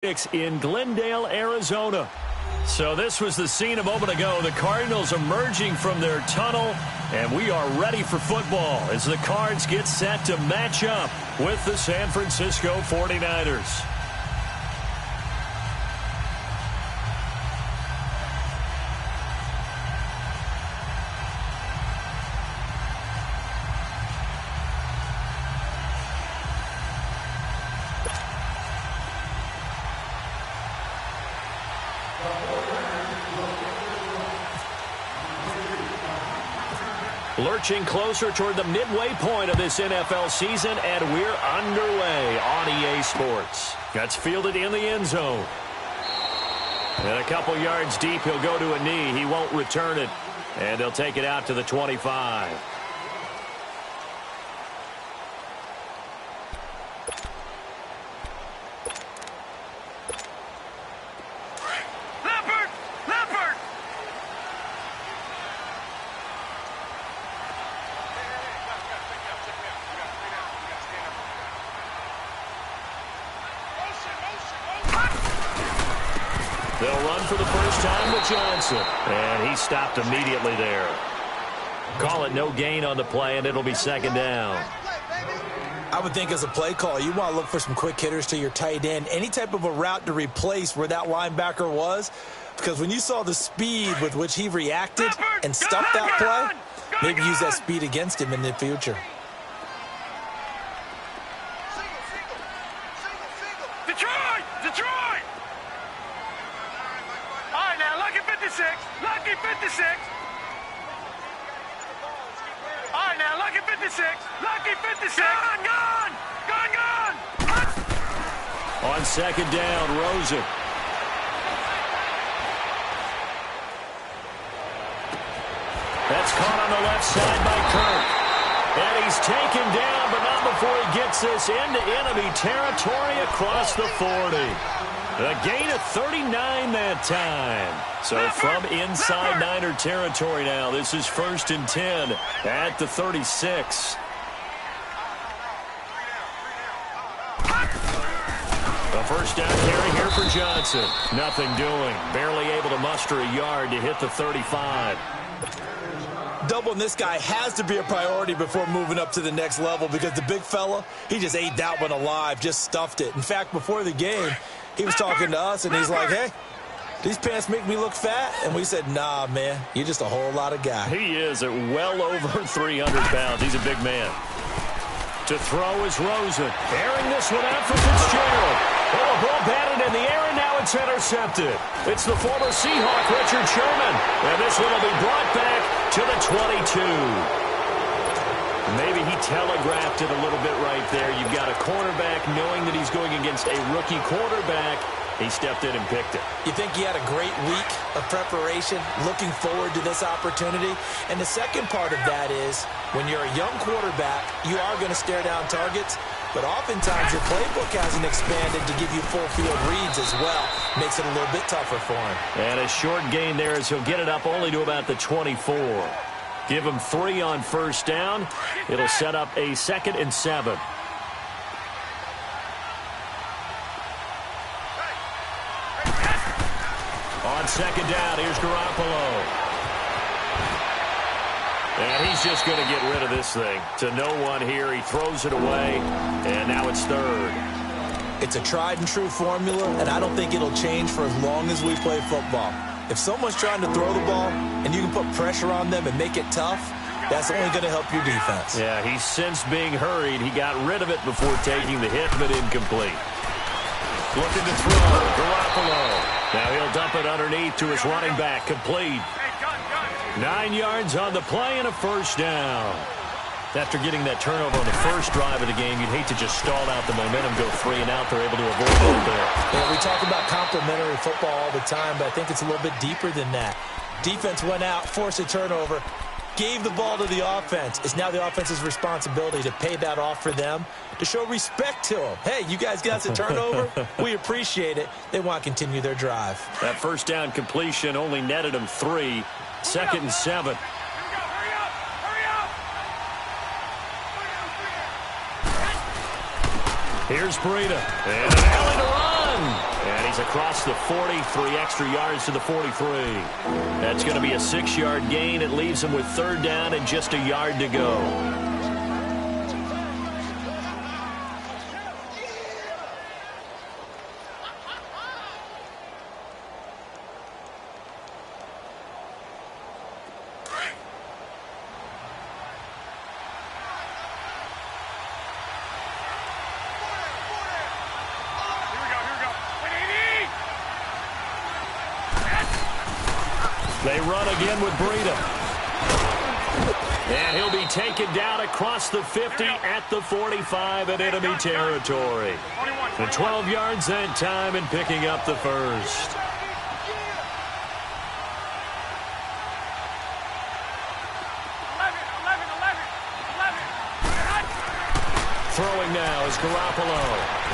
In Glendale, Arizona. So this was the scene a moment ago. The Cardinals emerging from their tunnel, and we are ready for football as the Cards get set to match up with the San Francisco 49ers. Lurching closer toward the midway point of this NFL season, and we're underway on EA Sports. That's fielded in the end zone. And a couple yards deep, he'll go to a knee. He won't return it, and they'll take it out to the 25. They'll run for the first time with Johnson. And he stopped immediately there. Call it no gain on the play, and it'll be second down. I would think as a play call, you want to look for some quick hitters to your tight end. Any type of a route to replace where that linebacker was. Because when you saw the speed with which he reacted and stuffed that play, maybe use that speed against him in the future. Detroit! All right, now, lucky 56. Lucky 56. All right, now, lucky 56. Lucky 56. Gone! On second down, Rosen. That's caught on the left side by Kirk. And he's taken down, but not before he gets this into enemy territory across the 40. A gain of 39 that time. So from inside Niner territory now, this is 1st and 10 at the 36. A first down carry here for Johnson. Nothing doing. Barely able to muster a yard to hit the 35. Doubling this guy has to be a priority before moving up to the next level because the big fella, he just ate that one alive, just stuffed it. In fact, before the game, he was talking to us, and he's like, hey, these pants make me look fat. And we said, nah, man, you're just a whole lot of guy. He is at well over 300 pounds. He's a big man. To throw is Rosen. Airing this one out for Fitzgerald. Oh, a ball batted in the air, and now it's intercepted. It's the former Seahawk, Richard Sherman. And this one will be brought back to the 22. Maybe he telegraphed it a little bit right there. You've got a cornerback knowing that he's going against a rookie quarterback. He stepped in and picked it. You think he had a great week of preparation, looking forward to this opportunity? And the second part of that is, when you're a young quarterback, you are going to stare down targets, but oftentimes your playbook hasn't expanded to give you full field reads as well. Makes it a little bit tougher for him. And a short gain there as he'll get it up only to about the 24. Give him 3 on first down. It'll set up a 2nd and 7. On second down, here's Garoppolo. And he's just going to get rid of this thing. To no one here. He throws it away, and now it's 3rd. It's a tried-and-true formula, and I don't think it'll change for as long as we play football. If someone's trying to throw the ball and you can put pressure on them and make it tough, that's only going to help your defense. Yeah, he's since being hurried. He got rid of it before taking the hit, but incomplete. Looking to throw, Garoppolo. Now he'll dump it underneath to his running back, complete. 9 yards on the play and a first down. After getting that turnover on the first drive of the game, you'd hate to just stall out the momentum, go 3 and out. They're able to avoid that there. Yeah, we talk about complementary football all the time, but I think it's a little bit deeper than that. Defense went out, forced a turnover, gave the ball to the offense. It's now the offense's responsibility to pay that off for them, to show respect to them. Hey, you guys got a turnover? We appreciate it. They want to continue their drive. That first down completion only netted them 3. 2nd and 7. Here's Breida. And an alley to run. And he's across the 40, 3 extra yards to the 43. That's going to be a 6-yard gain. It leaves him with 3rd down and just a yard to go. They run again with Breedham. And he'll be taken down across the 50 at the 45 in enemy territory. And 12 yards that time and picking up the first. Throwing now is Garoppolo.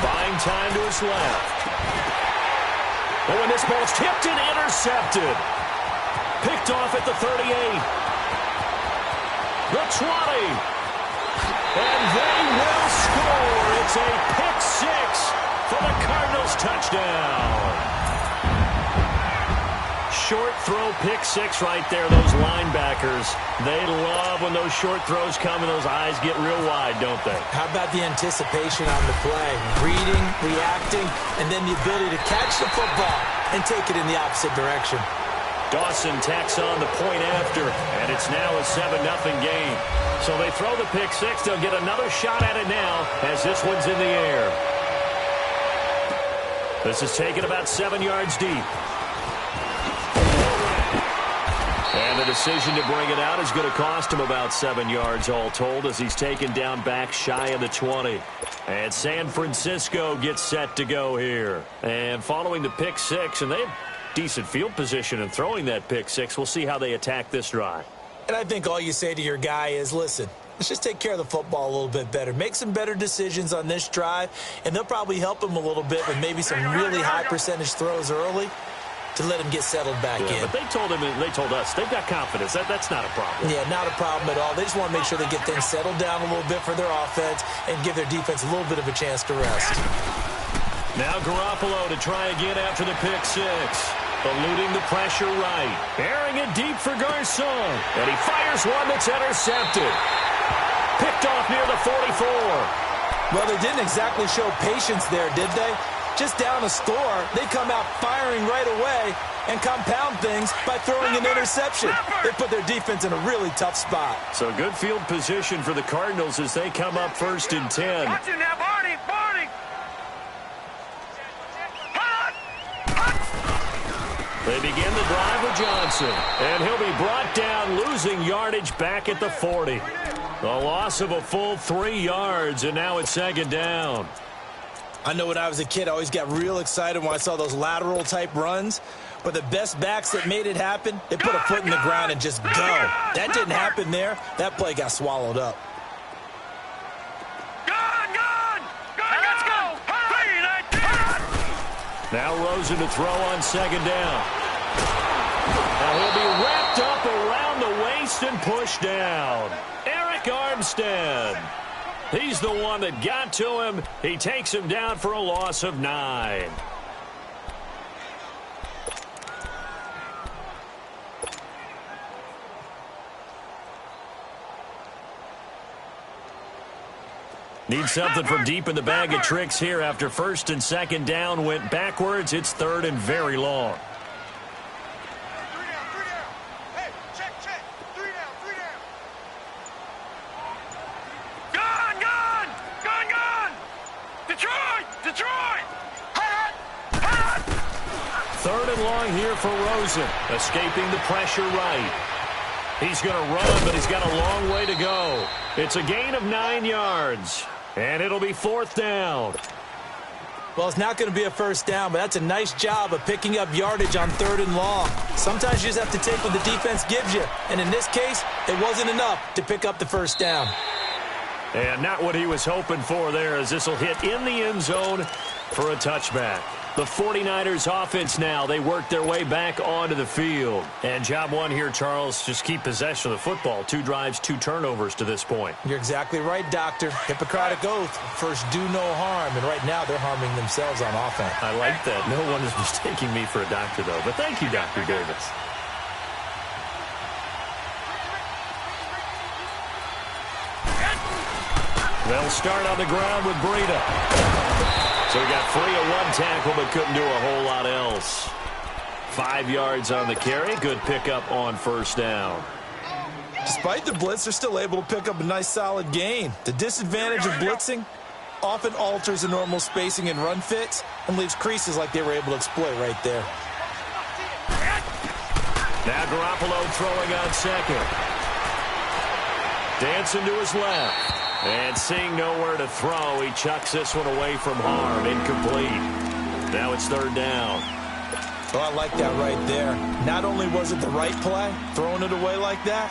Buying time to his left. Oh, and this ball's tipped and intercepted. Picked off at the 38. The 20. And they will score. It's a pick 6 for the Cardinals touchdown. Short throw pick 6 right there. Those linebackers, they love when those short throws come and those eyes get real wide, don't they? How about the anticipation on the play? Reading, reacting, and then the ability to catch the football and take it in the opposite direction. Dawson tacks on the point after, and it's now a 7-0 game. So they throw the pick 6. They'll get another shot at it now as this one's in the air. This is taken about 7 yards deep. And the decision to bring it out is going to cost him about 7 yards all told as he's taken down back shy of the 20. And San Francisco gets set to go here. And following the pick 6, and they have decent field position and throwing that pick 6. We'll see how they attack this drive. And I think all you say to your guy is, listen, let's just take care of the football a little bit better. Make some better decisions on this drive, and they'll probably help him a little bit with maybe some really high percentage throws early to let him get settled back in. But they told us, they've got confidence. That's not a problem. Yeah, not a problem at all. They just want to make sure they get things settled down a little bit for their offense and give their defense a little bit of a chance to rest. Now Garoppolo to try again after the pick 6. Eluding the pressure right. Airing it deep for Garcon. And he fires one that's intercepted. Picked off near the 44. Well, they didn't exactly show patience there, did they? Just down a score, they come out firing right away and compound things by throwing an interception. They put their defense in a really tough spot. So good field position for the Cardinals as they come up 1st and 10. Watch it now, Barney! They begin the drive with Johnson. And he'll be brought down, losing yardage back at the 40. A loss of a full 3 yards, and now it's 2nd down. I know when I was a kid, I always got real excited when I saw those lateral-type runs. But the best backs that made it happen, they put a foot in the ground and just go. That didn't happen there. That play got swallowed up. Let's go! Now Rosen to throw on 2nd down. Now he'll be wrapped up around the waist and pushed down. Eric Armstead. He's the one that got to him. He takes him down for a loss of 9. Need something from deep in the bag of tricks here after 1st and 2nd down went backwards. It's 3rd and very long. 3 down. Hey, check. 3 down. Gone! Detroit! Hot! 3rd and long here for Rosen. Escaping the pressure right. He's going to run, but he's got a long way to go. It's a gain of 9 yards. And it'll be 4th down. Well, it's not going to be a 1st down, but that's a nice job of picking up yardage on 3rd and long. Sometimes you just have to take what the defense gives you. And in this case, it wasn't enough to pick up the 1st down. And not what he was hoping for there, as this will hit in the end zone for a touchback. The 49ers offense now. They work their way back onto the field. And job one here, Charles, just keep possession of the football. 2 drives, 2 turnovers to this point. You're exactly right, Doctor. Hippocratic oath. First, do no harm. And right now, they're harming themselves on offense. I like that. No one is mistaking me for a doctor, though. But thank you, Dr. Davis. They'll start on the ground with Breida. So he got free of 1 tackle, but couldn't do a whole lot else. 5 yards on the carry. Good pickup on first down. Despite the blitz, they're still able to pick up a nice, solid gain. The disadvantage of blitzing often alters the normal spacing and run fits and leaves creases like they were able to exploit right there. Now Garoppolo throwing on second. Dancing to his left. And seeing nowhere to throw, he chucks this one away from harm. Incomplete. Now it's 3rd down. Well, I like that right there. Not only was it the right play, throwing it away like that,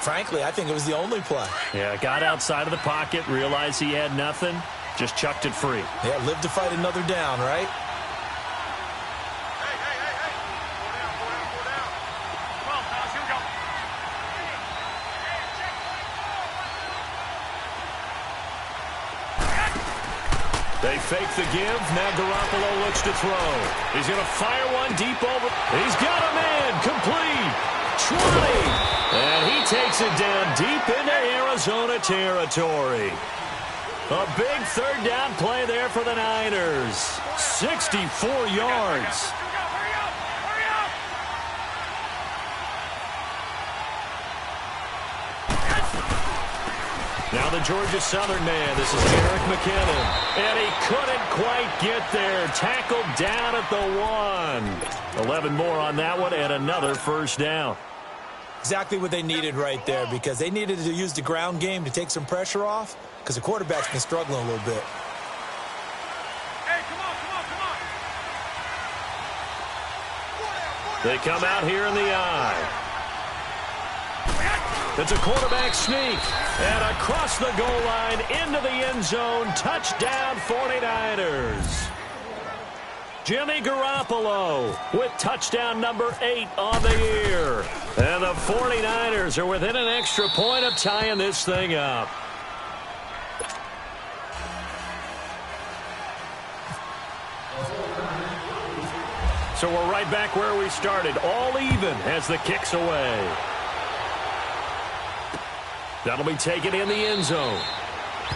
frankly, I think it was the only play. Yeah, got outside of the pocket, realized he had nothing, just chucked it free. Yeah, live to fight another down, right? They fake the give. Now Garoppolo looks to throw. He's going to fire one deep over. He's got a man. Complete. 20. And he takes it down deep into Arizona territory. A big 3rd down play there for the Niners. 64 yards. Now the Georgia Southern man. This is Jerick McKinnon. And he couldn't quite get there. Tackled down at the 1. 11 more on that one and another first down. Exactly what they needed right there, because they needed to use the ground game to take some pressure off, because the quarterback's been struggling a little bit. Hey, come on. They come out here in the eye. It's a quarterback sneak. And across the goal line into the end zone. Touchdown 49ers. Jimmy Garoppolo with touchdown number 8 on the year. And the 49ers are within an extra point of tying this thing up. So we're right back where we started. All even as the kick's away. That'll be taken in the end zone.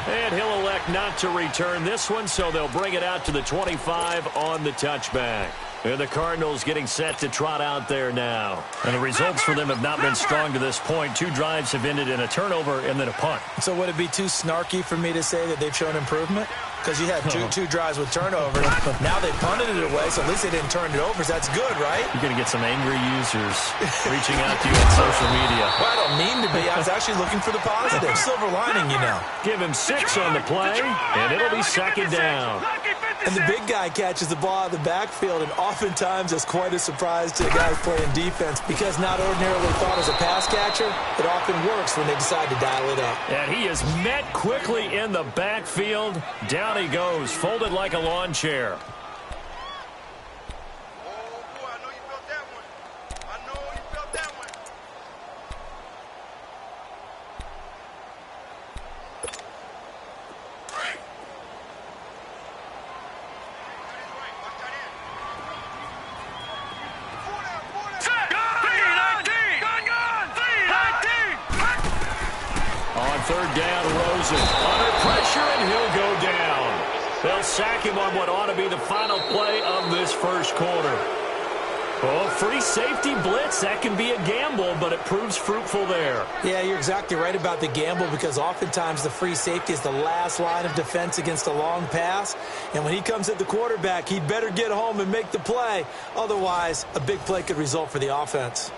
And he'll elect not to return this one, so they'll bring it out to the 25 on the touchback. And the Cardinals getting set to trot out there now. And the results for them have not been strong to this point. 2 drives have ended in a turnover and then a punt. So would it be too snarky for me to say that they've shown improvement? Because you had two drives with turnovers. Now they punted it away, so at least they didn't turn it over. So that's good, right? You're going to get some angry users reaching out to you on social media. Well, I don't mean to be. I was actually looking for the positive. Silver lining, you know. Give him 6 on the play, and it'll be 2nd down. And the big guy catches the ball out of the backfield, and oftentimes it's quite a surprise to the guys playing defense, because not ordinarily thought as a pass catcher, it often works when they decide to dial it up. And he is met quickly in the backfield. Down he goes, folded like a lawn chair. On 3rd down, Rosen under pressure, and he'll go down. They'll sack him on what ought to be the final play of this first quarter. Oh, free safety blitz, that can be a gamble, but it proves fruitful there. Yeah, you're exactly right about the gamble, because oftentimes the free safety is the last line of defense against a long pass. And when he comes at the quarterback, he'd better get home and make the play. Otherwise, a big play could result for the offense.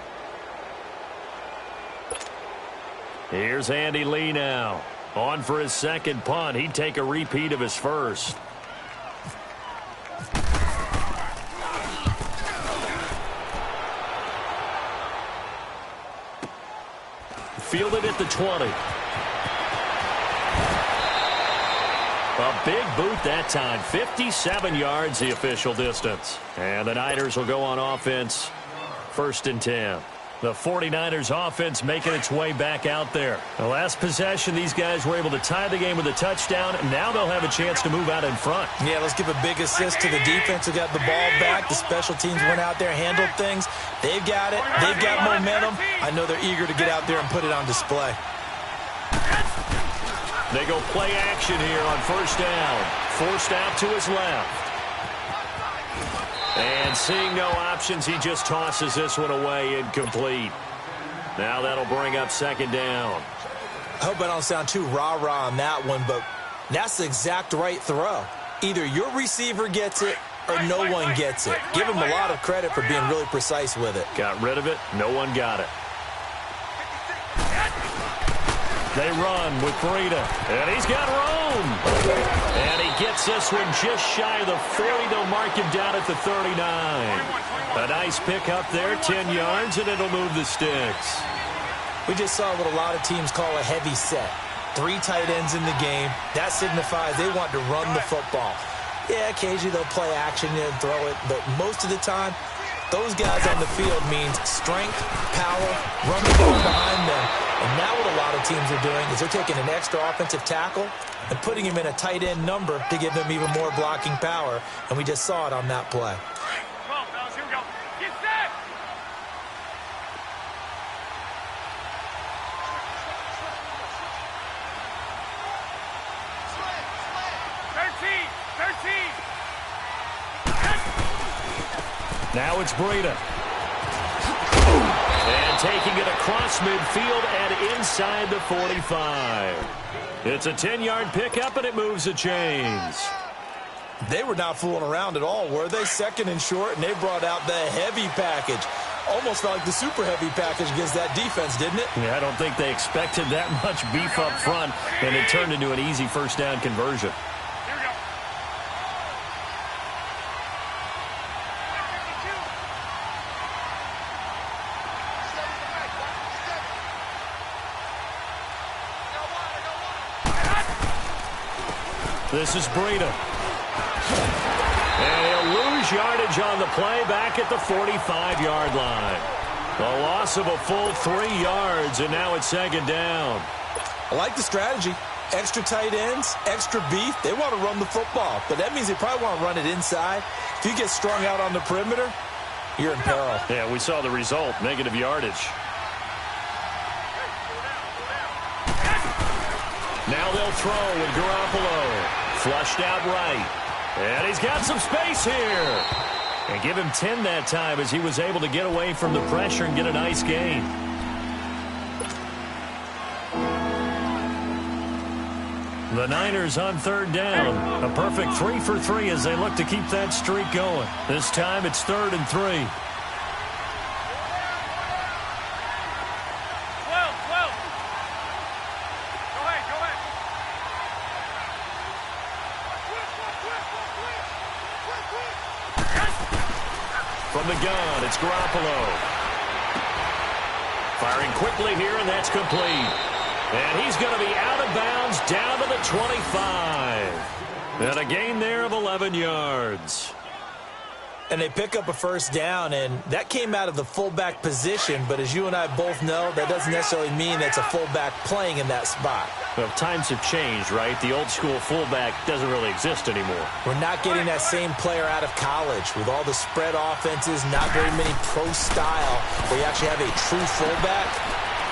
Here's Andy Lee now. On for his 2nd punt. He'd take a repeat of his first. Fielded at the 20. A big boot that time. 57 yards, the official distance. And the Niners will go on offense, 1st and 10. The 49ers offense making its way back out there. The last possession, these guys were able to tie the game with a touchdown, and now they'll have a chance to move out in front. Yeah, let's give a big assist to the defense who got the ball back. The special teams went out there, handled things. They've got it. They've got momentum. I know they're eager to get out there and put it on display. They go play action here on 1st down. Forced out to his left. And seeing no options, he just tosses this one away, incomplete. Now that'll bring up 2nd down. I hope I don't sound too rah-rah on that one, but that's the exact right throw. Either your receiver gets it or no one gets it. Give him a lot of credit for being really precise with it. Got rid of it. No one got it. They run with Breida, and he's got room. And he gets this one just shy of the 40. They'll mark him down at the 39. A nice pick up there, 10 yards, and it'll move the sticks. We just saw what a lot of teams call a heavy set. 3 tight ends in the game. That signifies they want to run the football. Yeah, occasionally they'll play action and throw it, but most of the time, those guys on the field means strength, power, run the ball behind them. And now what a lot of teams are doing is they're taking an extra offensive tackle and putting him in a tight end number to give them even more blocking power. And we just saw it on that play. Come on, fellas, here we go. Get set! Now it's Breida. And taking it across midfield and inside the 45. It's a 10-yard pickup, and it moves the chains. They were not fooling around at all, were they? 2nd and short, and they brought out the heavy package. Almost felt like the super heavy package against that defense, didn't it? Yeah, I don't think they expected that much beef up front, and it turned into an easy 1st down conversion. This is Breida. And he'll lose yardage on the play back at the 45-yard line. A loss of a full 3 yards, and now it's 2nd down. I like the strategy. Extra tight ends, extra beef. They want to run the football, but that means they probably want to run it inside. If you get strung out on the perimeter, you're in peril. Yeah, we saw the result, negative yardage. Now they'll throw with Garoppolo. Flushed out right. And he's got some space here. And give him 10 that time as he was able to get away from the pressure and get a nice gain. The Niners on 3rd down. A perfect 3 for 3 as they look to keep that streak going. This time it's 3rd and 3. From the gun, it's Garoppolo. Firing quickly here, and that's complete. And he's going to be out of bounds down to the 25. And a gain there of 11 yards. And they pick up a 1st down, and that came out of the fullback position. But as you and I both know, that doesn't necessarily mean that's a fullback playing in that spot. Well, times have changed, right? The old school fullback doesn't really exist anymore. We're not getting that same player out of college. With all the spread offenses, not very many pro style, where you actually have a true fullback.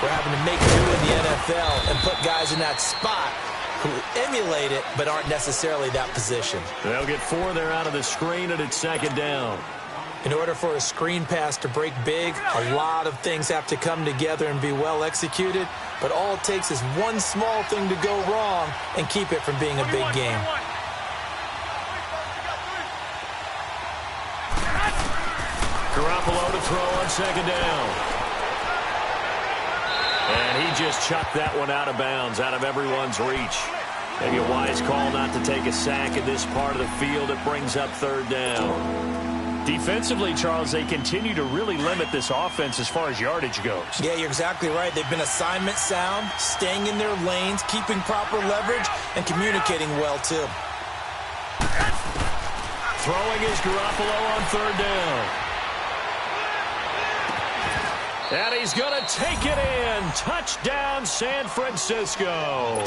We're having to make do in the NFL and put guys in that spot who emulate it but aren't necessarily that position. They'll get 4 there out of the screen, and it's 2nd down. In order for a screen pass to break big, a lot of things have to come together and be well executed, but all it takes is one small thing to go wrong and keep it from being a big game. Garoppolo to throw on 2nd down. And he just chucked that one out of bounds, out of everyone's reach. Maybe a wise call not to take a sack in this part of the field. It brings up 3rd down. Defensively, Charles, they continue to really limit this offense as far as yardage goes. Yeah, you're exactly right. They've been assignment sound, staying in their lanes, keeping proper leverage, and communicating well, too. Throwing is Garoppolo on third down. And he's going to take it in. Touchdown, San Francisco.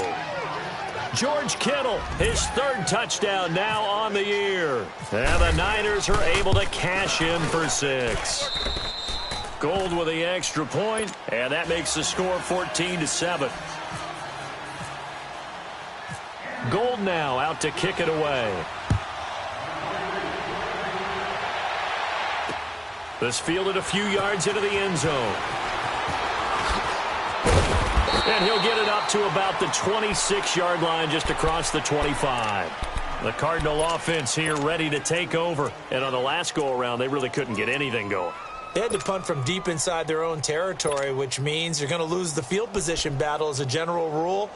George Kittle, his third touchdown now on the year. And the Niners are able to cash in for 6. Gold with the extra point, and that makes the score 14-7. Gold now out to kick it away. This fielded a few yards into the end zone. And he'll get it up to about the 26-yard line, just across the 25. The Cardinal offense here ready to take over. And on the last go-around, they really couldn't get anything going. They had to punt from deep inside their own territory, which means you're going to lose the field position battle as a general rule.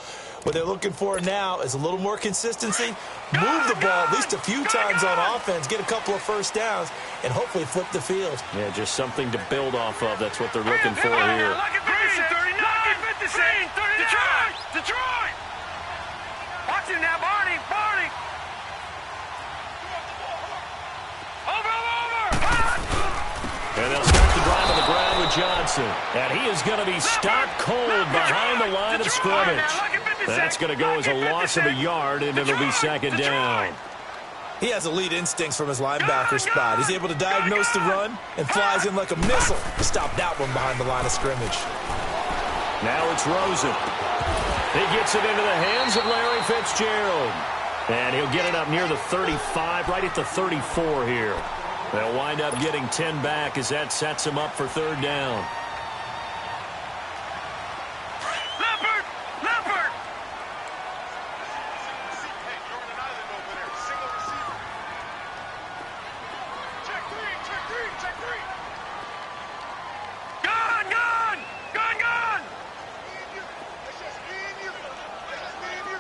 What they're looking for now is a little more consistency, move the ball at least a few times on offense, get a couple of first downs, and hopefully flip the field. Yeah, just something to build off of. That's what they're looking for here. Detroit! Watch him now, Barney! And they'll start the drive on the ground with Johnson. And he is going to be stopped cold behind the line of scrimmage. That's going to go as a loss of a yard, and it'll be second down. He has elite instincts from his linebacker spot. He's able to diagnose the run and flies in like a missile to stop that one behind the line of scrimmage. Now it's Rosen. He gets it into the hands of Larry Fitzgerald. And he'll get it up near the 35, right at the 34 here. They'll wind up getting 10 back as that sets him up for third down. Leopard! Check three! Gone!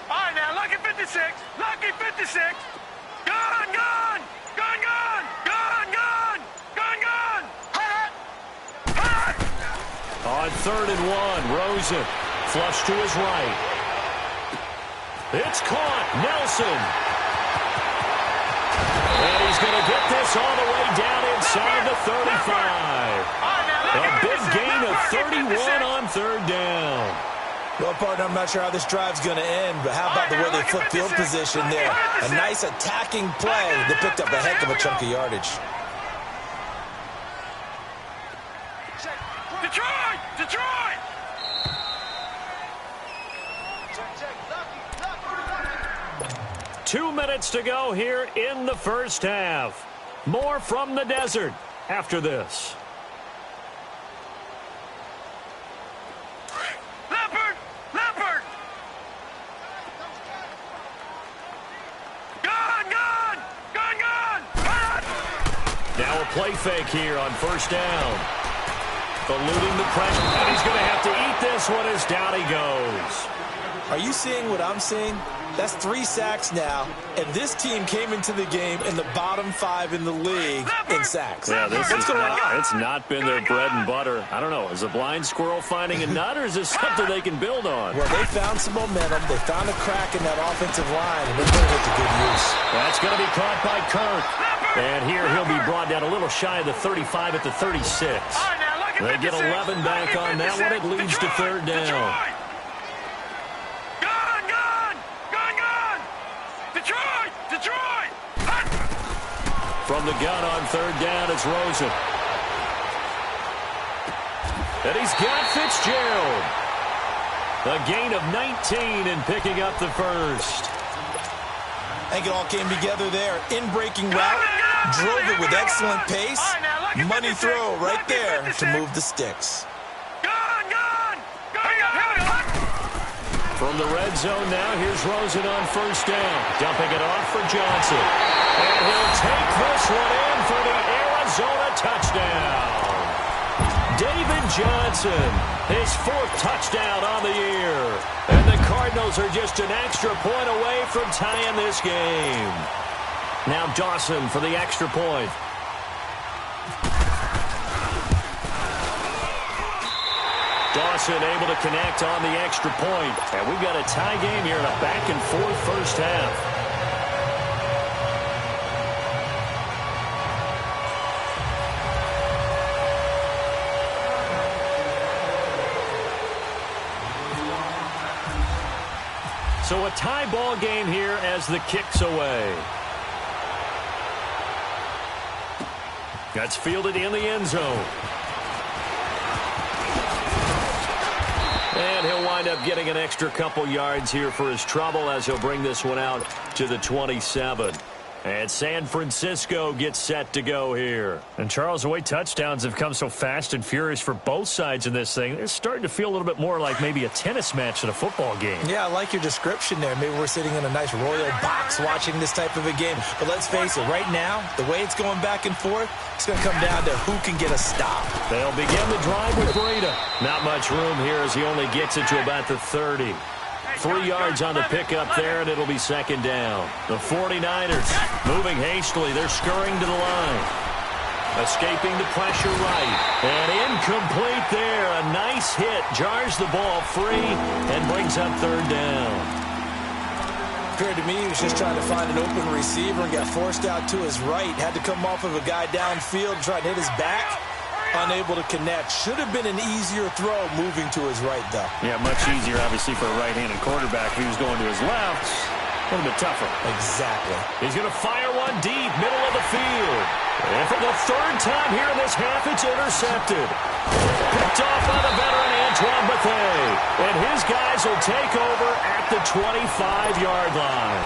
All right, now, lucky 56! Gone! On 3rd and 1, Rosen flush to his right. It's caught. Nelson. And he's going to get this all the way down inside the 35. A big gain of 31 on third down. Well, partner, I'm not sure how this drive's going to end, but how about the way they flip field position there? A nice attacking play that picked up a heck of a chunk of yardage. Detroit! 2 minutes to go here in the first half. More from the desert after this. Leopard! Gone! Now a play fake here on first down. Eluding the pressure, and he's going to have to eat this one as down he goes. Are you seeing what I'm seeing? That's 3 sacks now, and this team came into the game in the bottom 5 in the league in sacks. Yeah, What's going on? It's not been their bread and butter. I don't know. Is a blind squirrel finding a nut, or is this something they can build on? Well, they found some momentum. They found a crack in that offensive line, and they're putting it to good use. That's going to be caught by Kirk. And here he'll be brought down a little shy of the 35 at the 36. They get 11 back on that one. It leads to third down. Detroit! From the gun on third down, it's Rosen. And he's got Fitzgerald. A gain of 19 and picking up the first. I think it all came together there. In-breaking route, drove it with excellent pace. Money throw right there to move the sticks. From the red zone now, here's Rosen on first down. Dumping it off for Johnson. And he'll take this one in for the Arizona touchdown. David Johnson, his 4th touchdown on the year. And the Cardinals are just an extra point away from tying this game. Now Dawson for the extra point. Dawson able to connect on the extra point. And we've got a tie game here in a back-and-forth first half. So a tie ball game here as the kick's away. That's fielded in the end zone. And he'll wind up getting an extra couple yards here for his trouble as he'll bring this one out to the 27. And San Francisco gets set to go here. And, Charles, the way touchdowns have come so fast and furious for both sides in this thing, it's starting to feel a little bit more like maybe a tennis match than a football game. Yeah, I like your description there. Maybe we're sitting in a nice royal box watching this type of a game. But let's face it, right now, the way it's going back and forth, it's going to come down to who can get a stop. They'll begin the drive with Breida. Not much room here as he only gets it to about the 30. 3 yards on the pickup there, and it'll be second down. The 49ers moving hastily. They're scurrying to the line. Escaping the pressure right. And incomplete there. A nice hit. Jars the ball free and brings up third down. Appeared to me he was just trying to find an open receiver and got forced out to his right. Had to come off of a guy downfield, try to hit his back. Unable to connect. Should have been an easier throw moving to his right, though. Yeah, much easier, obviously, for a right-handed quarterback. If he was going to his left, a little bit tougher. Exactly. He's going to fire one deep, middle of the field. And for the third time here in this half, it's intercepted. Picked off by the veteran Antoine Bethea. And his guys will take over at the 25-yard line.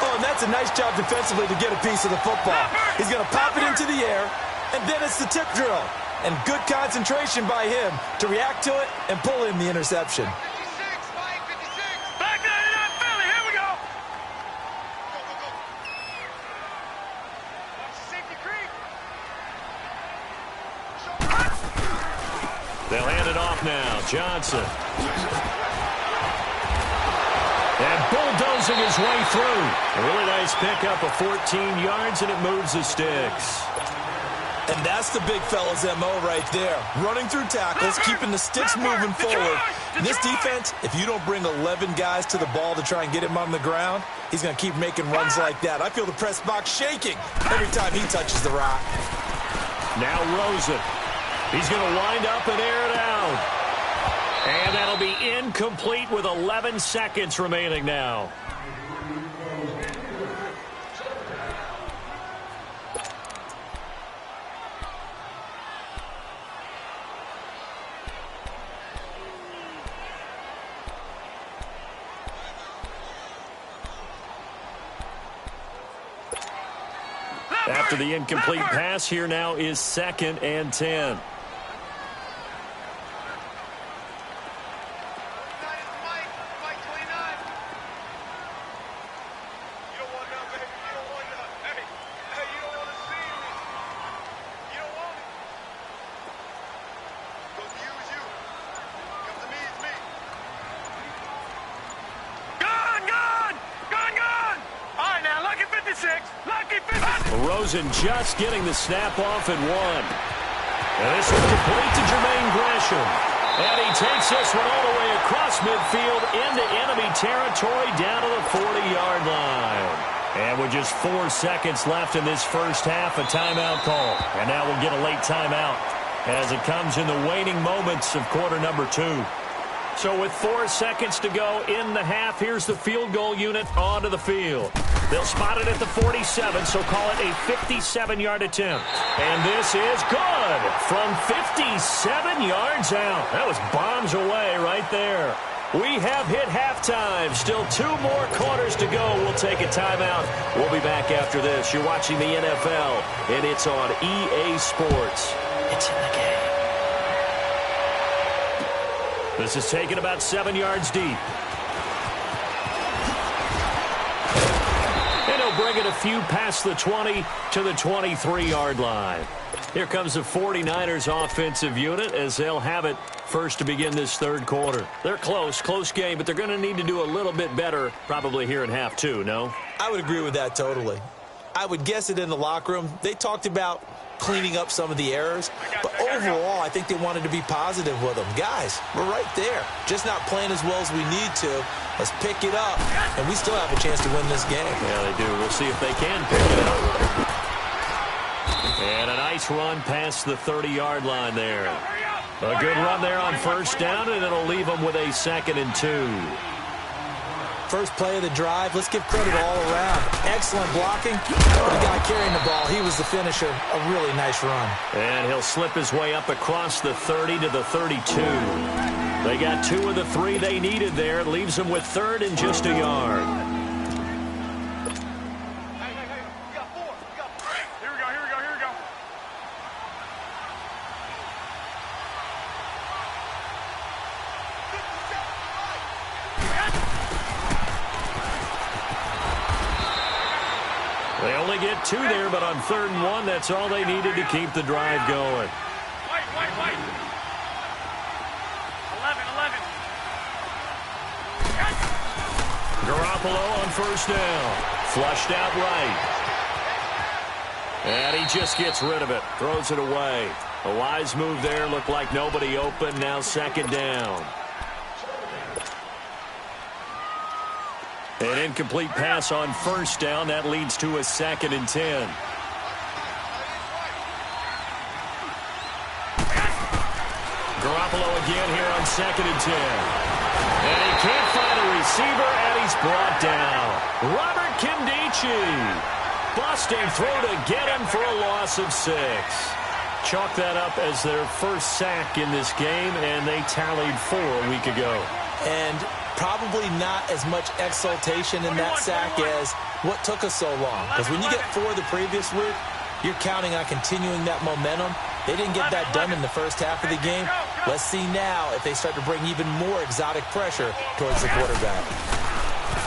Oh, and that's a nice job defensively to get a piece of the football. He's going to pop it into the air. And then it's the tip drill. And good concentration by him to react to it and pull in the interception. 56, Mike, 56. Back that it up, Philly. Here we go. Go. Watch the safety creep. They'll hand it off now. Johnson. And bulldozing his way through. A really nice pickup of 14 yards, and it moves the sticks. And that's the big fella's MO right there. Running through tackles, keeping the sticks moving forward. This defense, if you don't bring 11 guys to the ball to try and get him on the ground, he's going to keep making runs like that. I feel the press box shaking every time he touches the rock. Now Rosen. He's going to wind up and air it out. And that'll be incomplete with 11 seconds remaining now. After the incomplete pass, here now is 2nd and 10. Rosen just getting the snap off and one. And this is complete to Jermaine Gresham. And he takes this one all the way across midfield into enemy territory down to the 40-yard line. And with just 4 seconds left in this first half, a timeout call. And now we'll get a late timeout as it comes in the waning moments of quarter number 2. So with 4 seconds to go in the half, here's the field goal unit onto the field. They'll spot it at the 47, so call it a 57-yard attempt. And this is good from 57 yards out. That was bombs away right there. We have hit halftime. Still 2 more quarters to go. We'll take a timeout. We'll be back after this. You're watching the NFL, and it's on EA Sports. It's in the game. This is taken about 7 yards deep. And he'll bring it a few past the 20 to the 23-yard line. Here comes the 49ers offensive unit as they'll have it first to begin this third quarter. They're close game, but they're going to need to do a little bit better probably here in half 2, no? I would agree with that totally. I would guess it in the locker room. They talked about cleaning up some of the errors, but overall, I think they wanted to be positive with them. Guys, we're right there. Just not playing as well as we need to. Let's pick it up, and we still have a chance to win this game. Yeah, they do. We'll see if they can pick it up. And a nice run past the 30-yard line there. A good run there on first down, and it'll leave them with a 2nd and 2. first play of the drive. Let's give credit all around. Excellent blocking. The guy carrying the ball, he was the finisher. A really nice run. And he'll slip his way up across the 30 to the 32. They got 2 of the 3 they needed there. Leaves them with 3rd and just a yard. They only get 2 there, but on 3rd and 1, that's all they needed to keep the drive going. Wait. 11. Garoppolo on 1st down. Flushed out right. And he just gets rid of it. Throws it away. A wise move there. Looked like nobody open. Now 2nd down. An incomplete pass on 1st down. That leads to a 2nd and 10. Garoppolo again here on 2nd and 10. And he can't find a receiver, and he's brought down. Robert Kindici. Busting through to get him for a loss of 6. Chalk that up as their first sack in this game, and they tallied 4 a week ago. And probably not as much exultation in that sack as what took us so long. Because when you get 4 the previous week, you're counting on continuing that momentum. They didn't get that done in the first half of the game. Let's see now if they start to bring even more exotic pressure towards the quarterback.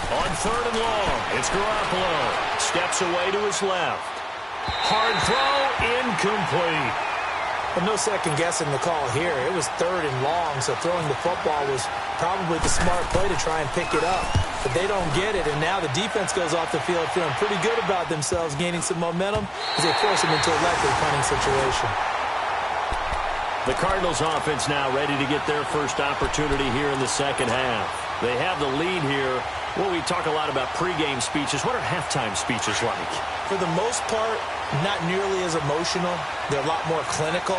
On 3rd and long, it's Garoppolo. Steps away to his left. Hard throw, incomplete. Well, no second guessing the call here. It was 3rd and long, so throwing the football was probably the smart play to try and pick it up. But they don't get it, and now the defense goes off the field feeling pretty good about themselves, gaining some momentum as they force them into a likely punting situation. The Cardinals offense now ready to get their first opportunity here in the 2nd half. They have the lead here. Well, we talk a lot about pregame speeches. What are halftime speeches like? For the most part, not nearly as emotional. They're a lot more clinical.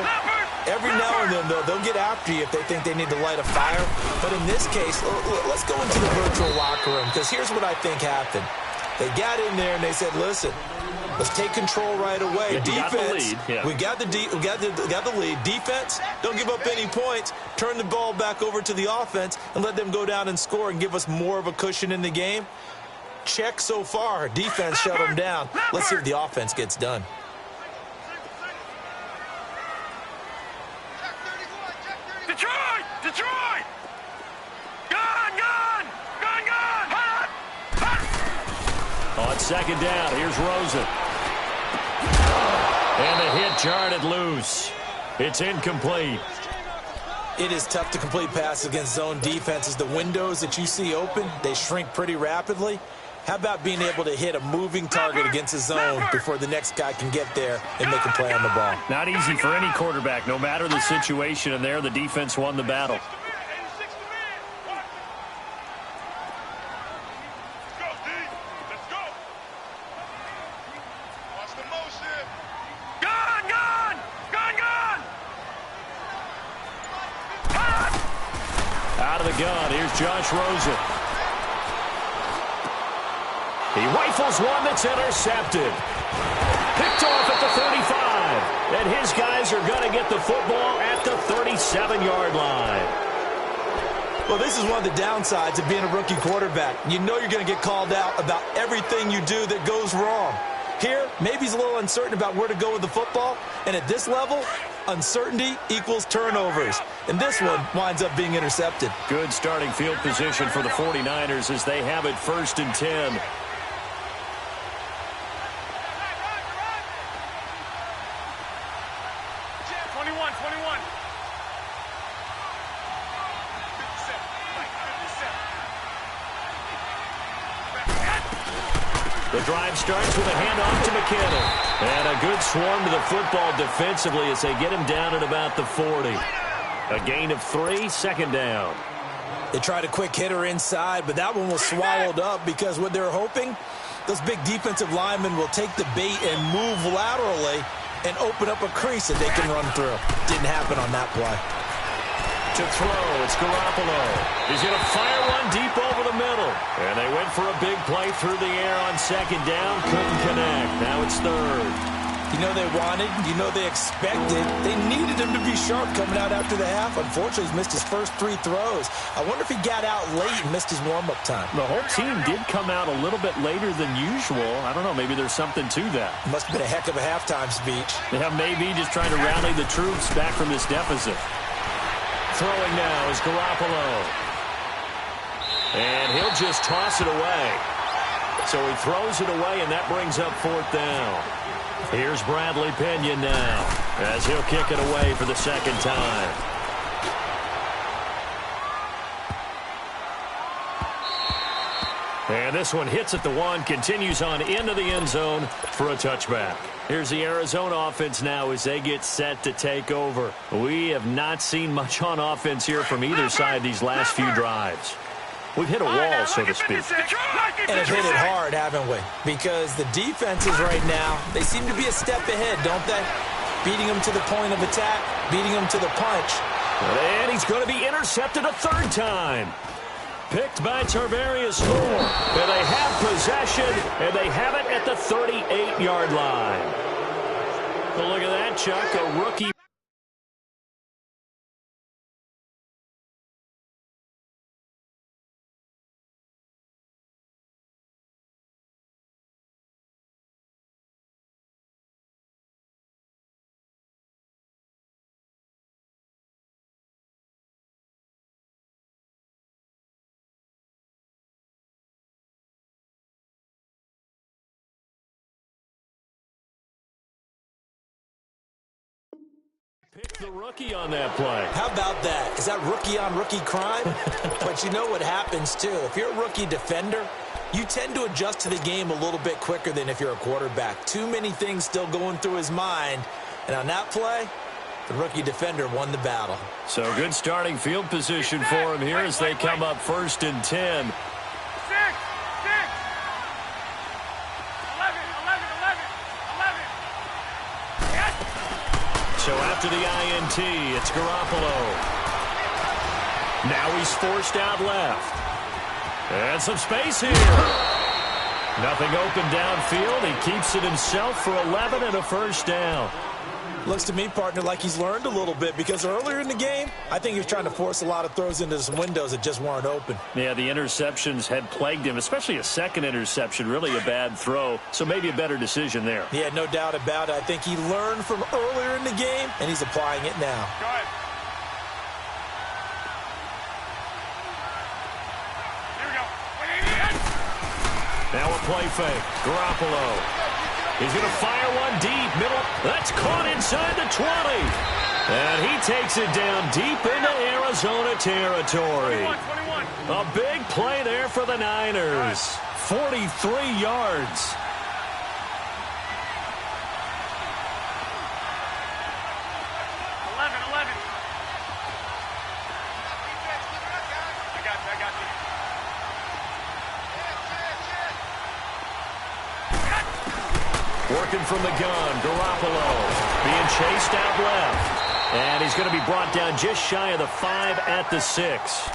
Every now and then, though, they'll get after you if they think they need to light a fire. But in this case, let's go into the virtual locker room, because here's what I think happened. They got in there and they said, listen, let's take control right away. Defense, we got the lead. Defense, don't give up any points. Turn the ball back over to the offense and let them go down and score and give us more of a cushion in the game. Check so far. Defense shut them down. Let's see if the offense gets done. Detroit! Gone! On 2nd down, here's Rosen. And the hit jarred it loose. It's incomplete. It is tough to complete passes against zone defenses. The windows that you see open, they shrink pretty rapidly. How about being able to hit a moving target against a zone before the next guy can get there and make a play on the ball? Not easy for any quarterback, no matter the situation, and there the defense won the battle. Out of the gun, here's Josh Rosen. He rifles one that's intercepted. Picked off at the 35. And his guys are going to get the football at the 37-yard line. Well, this is one of the downsides of being a rookie quarterback. You know you're going to get called out about everything you do that goes wrong. Here, maybe he's a little uncertain about where to go with the football. And at this level, uncertainty equals turnovers. And this one winds up being intercepted. Good starting field position for the 49ers as they have it 1st and 10. The drive starts with a handoff to McKinnon. And a good swarm to the football defensively as they get him down at about the 40. A gain of 3, 2nd down. They tried a quick hitter inside, but that one was swallowed up because what they're hoping, those big defensive linemen will take the bait and move laterally and open up a crease that they can run through. Didn't happen on that play. To throw, it's Garoppolo. He's going to fire one deep over the middle. And they went for a big play through the air on second down. Couldn't connect. Now it's third. You know they wanted, you know they expected. They needed him to be sharp coming out after the half. Unfortunately, he's missed his first 3 throws. I wonder if he got out late and missed his warm-up time. The whole team did come out a little bit later than usual. I don't know, maybe there's something to that. Must have been a heck of a halftime speech. Yeah, maybe just trying to rally the troops back from this deficit. Throwing now is Garoppolo. And he'll just toss it away. So he throws it away, and that brings up 4th down. Here's Bradley Pinion now as he'll kick it away for the second time. And this one hits at the 1, continues on into the end zone for a touchback. Here's the Arizona offense now as they get set to take over. We have not seen much on offense here from either side these last few drives. We've hit a wall, so to speak. And have hit it hard, haven't we? Because the defenses right now, they seem to be a step ahead, don't they? Beating them to the point of attack, beating them to the punch. And he's going to be intercepted a 3rd time. Picked by Tarvarius Moore. And they have possession, and they have it at the 38-yard line. Well, look at that, Chuck, a rookie. Pick the rookie on that play. How about that? Is that rookie-on-rookie crime? But you know what happens, too. If you're a rookie defender, you tend to adjust to the game a little bit quicker than if you're a quarterback. Too many things still going through his mind. And on that play, the rookie defender won the battle. So good starting field position for him here as they come up 1st and 10. So after the INT, it's Garoppolo. Now he's forced out left. And some space here. Nothing open downfield. He keeps it himself for 11 and a 1st down. Looks to me, partner, like he's learned a little bit because earlier in the game, I think he was trying to force a lot of throws into some windows that just weren't open. Yeah, the interceptions had plagued him, especially a second interception, really a bad throw. So maybe a better decision there. Yeah, no doubt about it. I think he learned from earlier in the game, and he's applying it now. Go ahead. Here we go. Now a play fake. Garoppolo. He's going to fire one deep, middle. That's caught inside the 20. And he takes it down deep into Arizona territory. 21. A big play there for the Niners. 43 yards. Working from the gun, Garoppolo being chased out left. And he's going to be brought down just shy of the 5 at the 6.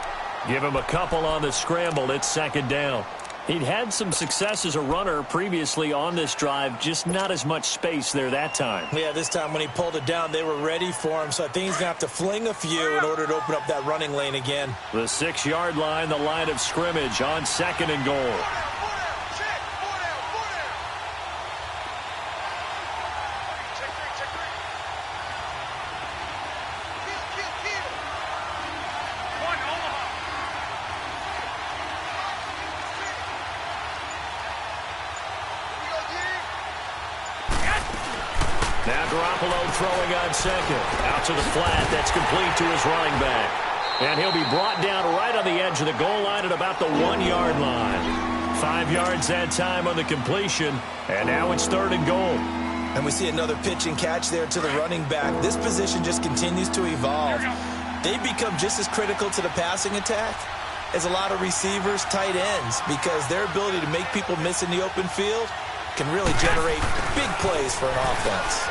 Give him a couple on the scramble. It's 2nd down. He'd had some success as a runner previously on this drive, just not as much space there that time. Yeah, this time when he pulled it down, they were ready for him, so I think he's going to have to fling a few in order to open up that running lane again. The 6-yard line, the line of scrimmage on 2nd and goal. Now Garoppolo throwing on 2nd. Out to the flat. That's complete to his running back. And he'll be brought down right on the edge of the goal line at about the 1-yard line. 5 yards that time on the completion. And now it's 3rd and goal. And we see another pitch and catch there to the running back. This position just continues to evolve. They become just as critical to the passing attack as a lot of receivers, tight ends, because their ability to make people miss in the open field can really generate big plays for an offense.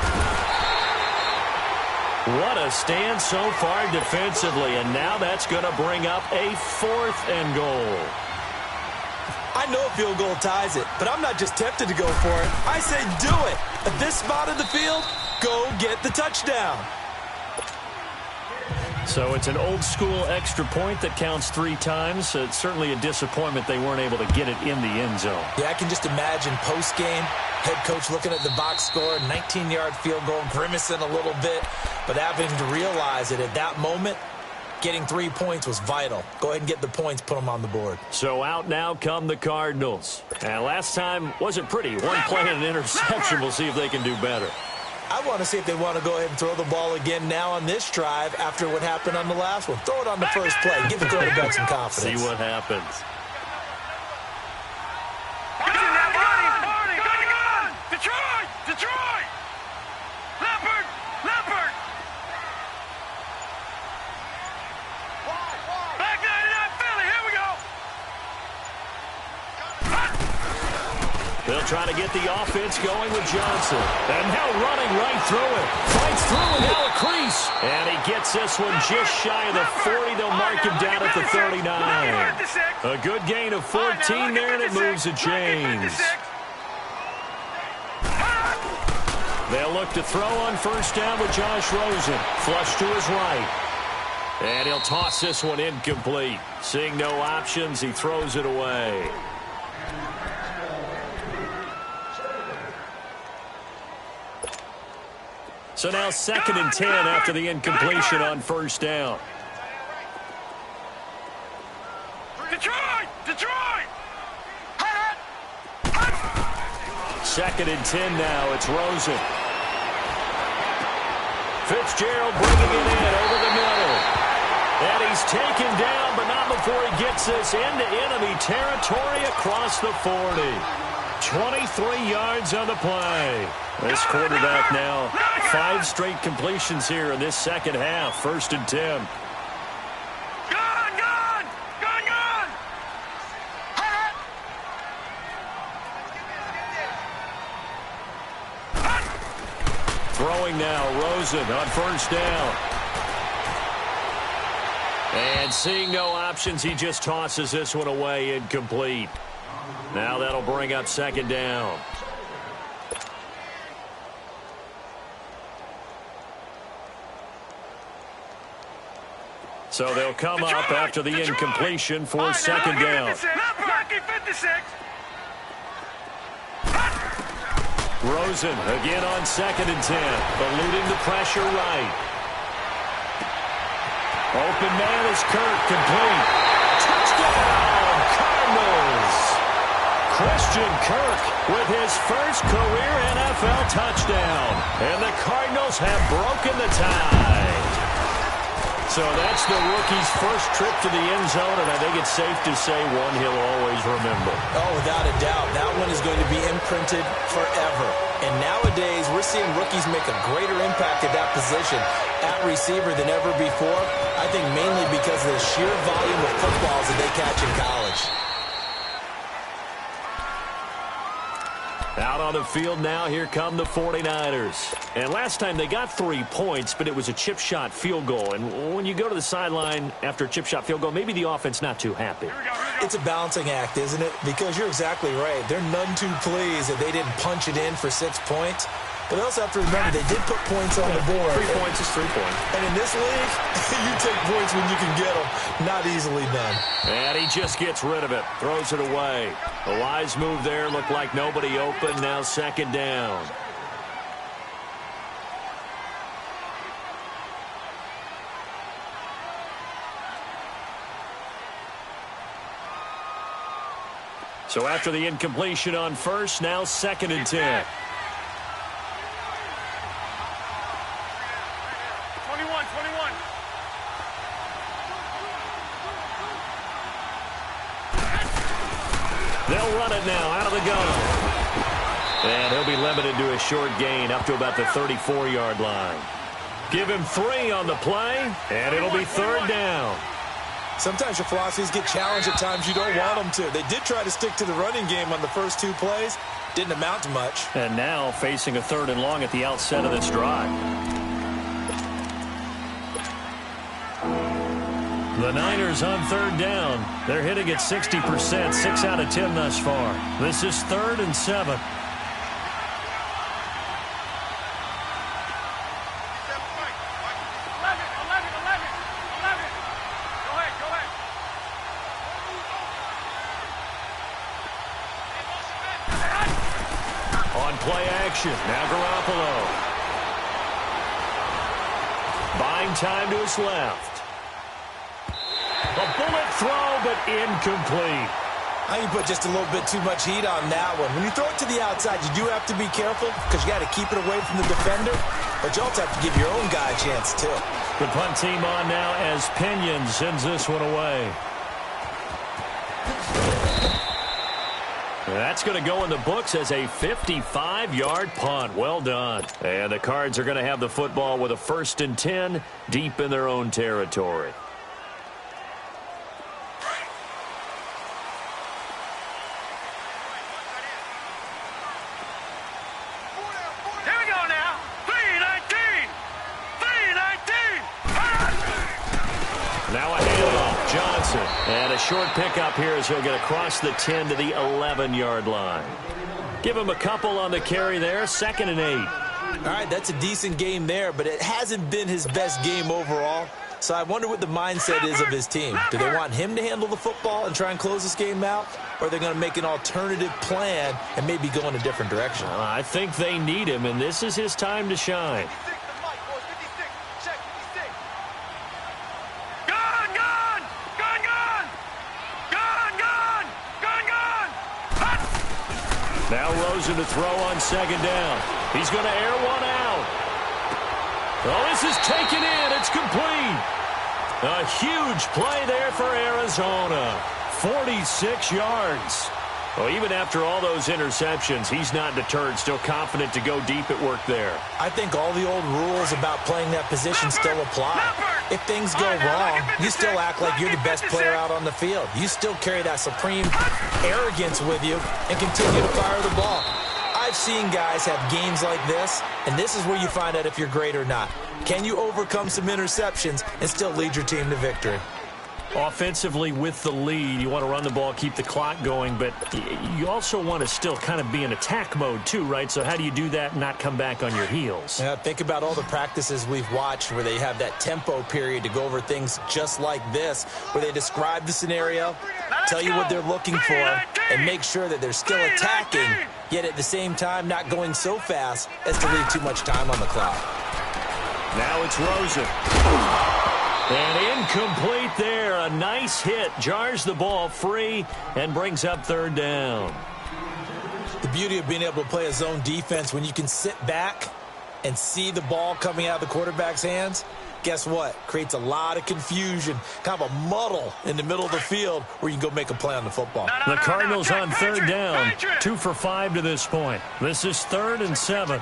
What a stand so far defensively, and now that's going to bring up a 4th and goal. I know a field goal ties it, but I'm not just tempted to go for it. I say do it. At this spot of the field, go get the touchdown. So it's an old-school extra point that counts 3 times. It's certainly a disappointment they weren't able to get it in the end zone. Yeah, I can just imagine post-game, head coach looking at the box score, 19-yard field goal, grimacing a little bit, but having to realize that at that moment, getting 3 points was vital. Go ahead and get the points, put them on the board. So out now come the Cardinals. And last time wasn't pretty. One play and an interception. We'll see if they can do better. I want to see if they want to go ahead and throw the ball again now on this drive after what happened on the last one. Throw it on the first play. Give the quarterback some confidence. See what happens. Detroit! Detroit! Leopard! Leopard! Back 99 Philly, here we go! They'll try to get the offense going with Johnson. And now running right through it. Fights through and now a crease. And he gets this one just shy of the 40. They'll mark him down at the 39. A good gain of 14 there, and it moves the chains. They'll look to throw on first down with Josh Rosen. Flush to his right. And he'll toss this one incomplete. Seeing no options, he throws it away. So now 2nd and 10 after the incompletion on first down. Detroit! Detroit! 2nd and 10 now. It's Rosen. Fitzgerald bringing it in over the middle. And he's taken down, but not before he gets this into enemy territory across the 40. 23 yards on the play. This quarterback now 5 straight completions here in this second half. 1st and 10. Gone! Gone! Gone! Gone! Throwing now, Rosen on first down. And seeing no options, he just tosses this one away incomplete. Now that'll bring up 2nd down. So they'll come up after the incompletion for 2nd down. Rosen again on 2nd and 10. Eluding the pressure right. Open man is Kirk, complete. Touchdown, Cardinals. Christian Kirk with his first career NFL touchdown. And the Cardinals have broken the tie. So that's the rookie's first trip to the end zone, and I think it's safe to say one he'll always remember. Oh, without a doubt. That one is going to be imprinted forever. And nowadays, we're seeing rookies make a greater impact at that position at receiver than ever before. I think mainly because of the sheer volume of footballs that they catch in college. Out on the field now, here come the 49ers. And last time they got 3 points, but it was a chip shot field goal. And when you go to the sideline after a chip shot field goal, maybe the offense not too happy. It's a balancing act, isn't it? Because you're exactly right. They're none too pleased that they didn't punch it in for 6 points. But they also have to remember they did put points on the board. 3 points is 3 points. And in this league, you take points when you can get them. Not easily done. And he just gets rid of it. Throws it away. A wise move there. Looked like nobody open. Now 2nd down. So after the incompletion on first, now 2nd and 10. 21. They'll run it now out of the gun. And he'll be limited to a short gain up to about the 34-yard line. Give him 3 on the play, and it'll be 3rd down. Sometimes your philosophies get challenged at times you don't want them to. They did try to stick to the running game on the first 2 plays. Didn't amount to much. And now facing a 3rd and long at the outset of this drive. The Niners on third down. They're hitting at 60%, 6 out of 10 thus far. This is 3rd and 7. Play action. Now Garoppolo. Buying time to his left. A bullet throw, but incomplete. I think you put just a little bit too much heat on that one. When you throw it to the outside, you do have to be careful because you got to keep it away from the defender, but you also have to give your own guy a chance, too. The punt team on now as Pinion sends this one away. That's going to go in the books as a 55-yard punt. Well done. And the Cards are going to have the football with a 1st and 10 deep in their own territory. Here we go now. 3-19. 3-19. Now a handoff. Johnson. And a short pickup here as he'll get across the 10 to the 11-yard line. Give him a couple on the carry there. 2nd and 8. All right, that's a decent game there, but it hasn't been his best game overall. So I wonder what the mindset is of his team. Do they want him to handle the football and try and close this game out? Or are they going to make an alternative plan and maybe go in a different direction? I think they need him, and this is his time to shine. Now Rosen to throw on 2nd down. He's going to air one out. Oh, this is taken in. It's complete. A huge play there for Arizona. 46 yards. Well, even after all those interceptions, he's not deterred, still confident to go deep at work there. I think all the old rules about playing that position still apply. If things go wrong, you still act like you're the best player out on the field. You still carry that supreme arrogance with you and continue to fire the ball. I've seen guys have games like this, and this is where you find out if you're great or not. Can you overcome some interceptions and still lead your team to victory? Offensively, with the lead, you want to run the ball, keep the clock going, but you also want to still kind of be in attack mode too, right? So how do you do that and not come back on your heels? Yeah, think about all the practices we've watched where they have that tempo period to go over things just like this, where they describe the scenario, tell you what they're looking for, and make sure that they're still attacking, yet at the same time not going so fast as to leave too much time on the clock. Now it's Rosen. And incomplete there. A nice hit. Jars the ball free and brings up 3rd down. The beauty of being able to play a zone defense when you can sit back and see the ball coming out of the quarterback's hands, guess what? Creates a lot of confusion, kind of a muddle in the middle of the field where you can go make a play on the football. The Cardinals on 3rd down. 2 for 5 to this point. This is 3rd and 7.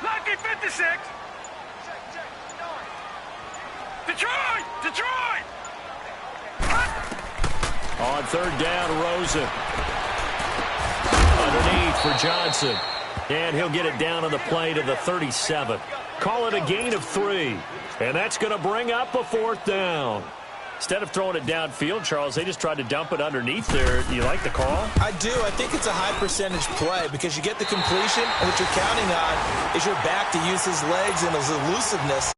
Lucky 56. Detroit. On 3rd down, Rosen. Underneath for Johnson. And he'll get it down on the play to the 37. Call it a gain of 3. And that's going to bring up a 4th down. Instead of throwing it downfield, Charles, they just tried to dump it underneath there. You like the call? I do. I think it's a high-percentage play because you get the completion, and what you're counting on is your back to use his legs and his elusiveness